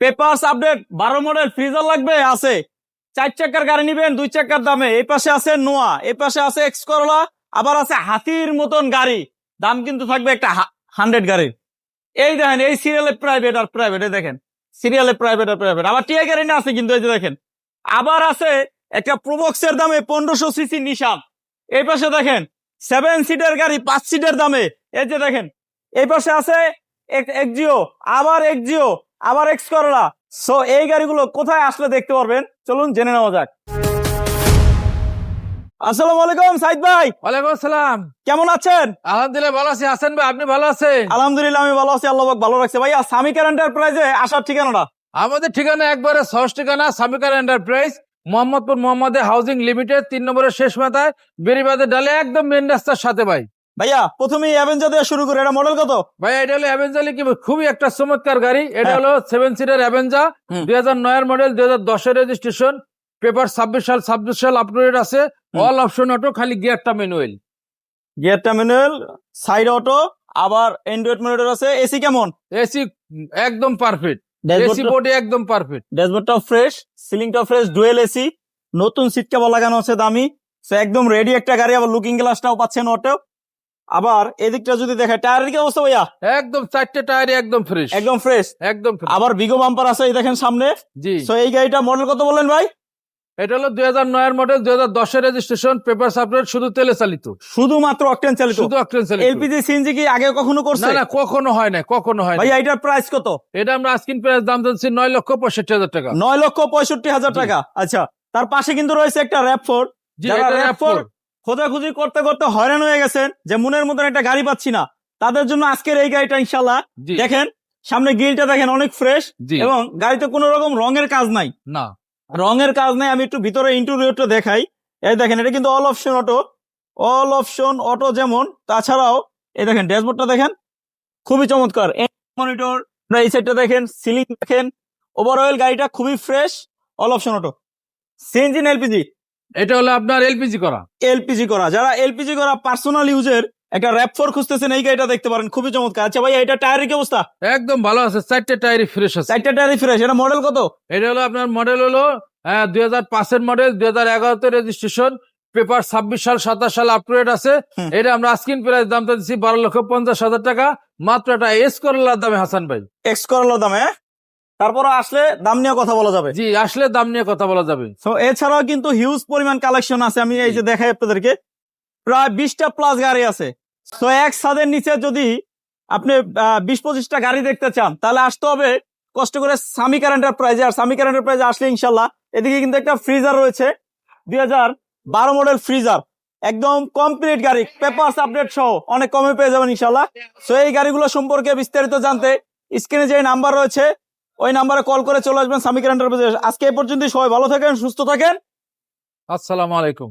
Papers update 12 model freezer লাগবে আছে। 4 চাকার গাড়ি নিবেন 2 চাকার দামে। এই পাশে আছে নোয়া, এই পাশে আছে এক্স করলা, আবার আছে হাতির মতন গাড়ি। দাম কিন্তু থাকবে একটা 100 গাড়ির। এই দেখেন, এই সিরিয়ালে প্রাইভেট আর প্রাইভেট, এই দেখেন সিরিয়ালে প্রাইভেট আর প্রাইভেট। আবার টিআই গাড়ি না আছে কিন্তু, এই যে দেখেন। আবার আছে একটা প্রোবক্সের দামে 1500 সিসি নিশান। এই পাশে দেখেন 7 সিটের গাড়ি 5 সিটের দামে, এই যে দেখেন। এই পাশে আছে এক্সিও, আবার এক্সিও, আবার এক্স করলা। সো এই গাড়িগুলো কোথায় আসলে দেখতে পারবেন, চলুন জেনে নেওয়া যাক। আসসালামু আলাইকুম সাইদ ভাই। ওয়ালাইকুম আসসালাম। কেমন আছেন? আলহামদুলিল্লাহ ভালো আছি। হাসান ভাই আপনি ভালো আছেন? আলহামদুলিল্লাহ আমি ভালো আছি, আল্লাহ পাক ভালো রাখছে। ভাইয়া সামিকার এন্টারপ্রাইজে আসার ঠিকানাটা? আমাদের ঠিকানা একবারে সহজ ঠিকানা, সামিকার এন্টারপ্রাইজ, মোহাম্মদপুর মোহাম্মদে হাউজিং লিমিটেড, 3 নম্বরের শেষ মাথায়, বেরিবাদের ডালে, একদম মেন রাস্তার সাথে ভাই। ভাইয়া প্রথমেই অ্যাভেঞ্জার দিয়ে শুরু করে, এটা মডেল কত? ভাই এটা হলো অ্যাভেঞ্জার, কি খুবই একটা চমৎকার গাড়ি। এটা হ্যাঁ। হলো 7 সিটার অ্যাভেঞ্জার, 2009 এর মডেল, 2010 এর রেজিস্ট্রেশন, পেপার 26 সাল আপডেট আছে, অল অপশন অটো, খালি গিয়ারটা ম্যানুয়াল। গিয়ারটা ম্যানুয়াল, সাইড অটো, আবার অ্যান্ড্রয়েড মনিটর আছে। এসি কেমন? এসি একদম পারফেক্ট, এসি বোর্ডে একদম পারফেক্ট। ড্যাশবোর্ডটাও ফ্রেশ, সিলিংটাও ফ্রেশ, ডুয়েল এসি, নতুন সিট কভার লাগানো আছে দামি। সো একদম রেডি একটা গাড়ি। আবার লুকিং গ্লাসটাও পাচ্ছেন অটো। আবার এদিকটা যদি দেখে, টায়ারের কি অবস্থা ভাইয়া? একদম 4টে টায়ারে একদম ফ্রেশ, একদম ফ্রেশ, একদম fresh। আবার বিগো বাম্পার আছে, এই দেখেন সামনে। জি, সো এই গাড়িটা মডেল কত বললেন ভাই? এটা হলো 2009 এর মডেল, 2010 এর রেজিস্ট্রেশন, পেপার আপডেট, শুধু তেলে চালিত, শুধুমাত্র অকটেন চালিত? শুধু অকটেন চালিত। এলপিজি সিএনজি কি আগে কখনো করছে? না না, কখনো হয় না, কখনো হয় না। ভাইয়া এটার প্রাইস কত? এটা আমরা আস্কিং প্রাইস দাম দিচ্ছি 9,65,000 টাকা। 9,65,000 টাকা। আচ্ছা, তার পাশে কিন্তু রয়েছে একটা RAV4। জি, যারা এটা RAV4 RAV4 খোঁজাখুঁজি করতে করতে হয়রান হয়ে গেছেন যে মনের মতন একটা গাড়ি পাচ্ছি না, তাদের জন্য আজকের এই গাড়িটা ইনশাল্লাহ। জি। দেখেন সামনে গ্রিলটা দেখেন, অনেক ফ্রেশ, জি। এবং গাড়িতে কোনো রকম রঙের কাজ নাই। না, রঙের কাজ নাই। আমি একটু ভিতরে ইন্টেরিয়রটা দেখাই। এই দেখেন, এটা কিন্তু all option auto, all option auto যেমন, তাছাড়াও এই দেখেন ড্যাশবোর্ডটা দেখেন, খুবই চমৎকার। মনিটর, এই সাইডটা দেখেন, সিলিং দেখেন, ওভারঅল গাড়িটা খুবই fresh, all option auto. CNG না এলপিজি? এটা হলো আপনার এলপিজি করা। এলপিজি করা। যারা এলপিজি করা পার্সোনাল ইউজের একটা RAV4 খুঁজতেছেন, এই গাড়িটা দেখতে পারেন, খুবই চমৎকার। আচ্ছা ভাই, এটা টায়ারের কি অবস্থা? একদম ভালো আছে, 4টে টায়ারই ফ্রেশ আছে। 4টা টায়ারই ফ্রেশ। এটা মডেল কত? এটা হলো আপনার মডেল হলো 2005 এর মডেল, 2011 তে রেজিস্ট্রেশন, পেপার 27 সাল আপডেট আছে। এটা আমরা আস্কিং প্রাইস দাম দিচ্ছি 12,50,000 টাকা, মাত্র এটা এস করলার দামে হাসান ভাই। এক্স করলার দামে? তারপর আসলে দাম নিয়ে কথা বলা যাবে। জি, আসলে দাম নিয়ে কথা বলা যাবে। তো এছাড়াও কিন্তু হিউজ পরিমাণ কালেকশন আছে। আমি এই যে দেখাই আপনাদেরকে, প্রায় 20টা প্লাস গাড়ি আছে। তো এক ছাদের নিচে যদি আপনি 20-25টা গাড়ি দেখতে চান, তাহলে আসতে হবে কষ্ট করে সামিকার এন্টারপ্রাইজে। আর সামিকার এন্টারপ্রাইজে আসলে ইনশাল্লাহ, এদিকে কিন্তু একটা ফ্রিজার রয়েছে, 2012 মডেল ফ্রিজার, একদম কমপ্লিট গাড়ি, পেপারস আপডেট সহ অনেক কমে পেয়ে যাবেন ইনশাল্লাহ। তো এই গাড়িগুলো সম্পর্কে বিস্তারিত জানতে স্ক্রিনে যে নাম্বার রয়েছে, ওই নাম্বারে কল করে চলে আসবেন সামিকার এন্টারপ্রাইজে। আজকে এই পর্যন্ত, সবাই ভালো থাকেন, সুস্থ থাকেন। আসসালামু আলাইকুম।